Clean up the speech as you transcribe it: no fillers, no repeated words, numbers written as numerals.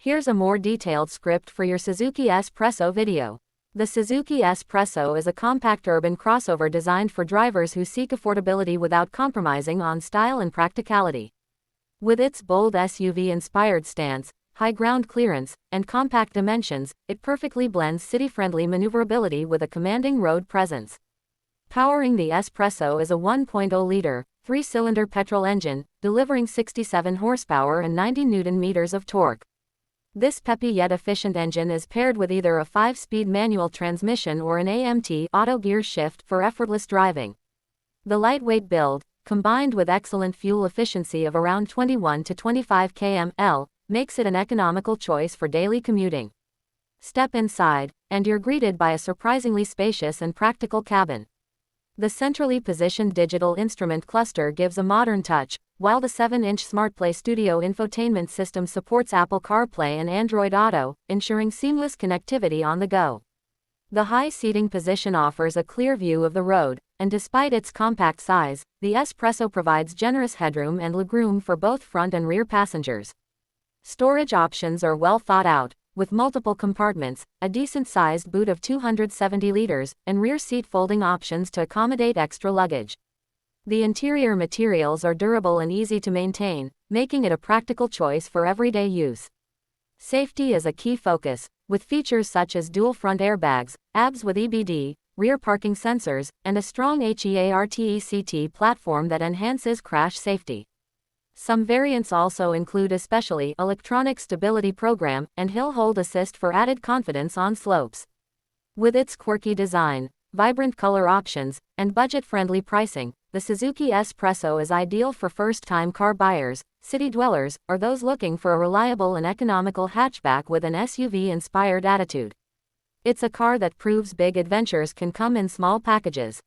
Here's a more detailed script for your Suzuki S-Presso video. The Suzuki S-Presso is a compact urban crossover designed for drivers who seek affordability without compromising on style and practicality. With its bold SUV-inspired stance, high ground clearance, and compact dimensions, it perfectly blends city-friendly maneuverability with a commanding road presence. Powering the S-Presso is a 1.0-liter, 3-cylinder petrol engine, delivering 67 horsepower and 90 Nm of torque. This peppy yet efficient engine is paired with either a 5-speed manual transmission or an AMT auto gear shift for effortless driving. The lightweight build, combined with excellent fuel efficiency of around 21 to 25 km/h, makes it an economical choice for daily commuting. Step inside, and you're greeted by a surprisingly spacious and practical cabin. The centrally positioned digital instrument cluster gives a modern touch, while the 7-inch SmartPlay Studio infotainment system supports Apple CarPlay and Android Auto, ensuring seamless connectivity on the go. The high seating position offers a clear view of the road, and despite its compact size, the S-Presso provides generous headroom and legroom for both front and rear passengers. Storage options are well thought out, with multiple compartments, a decent-sized boot of 270 liters, and rear seat folding options to accommodate extra luggage. The interior materials are durable and easy to maintain, making it a practical choice for everyday use. Safety is a key focus, with features such as dual front airbags, ABS with EBD, rear parking sensors, and a strong HEARTECT platform that enhances crash safety. Some variants also include especially electronic stability program and hill hold assist for added confidence on slopes. With its quirky design, vibrant color options, and budget-friendly pricing, the Suzuki S-Presso is ideal for first-time car buyers, city dwellers, or those looking for a reliable and economical hatchback with an SUV-inspired attitude. It's a car that proves big adventures can come in small packages.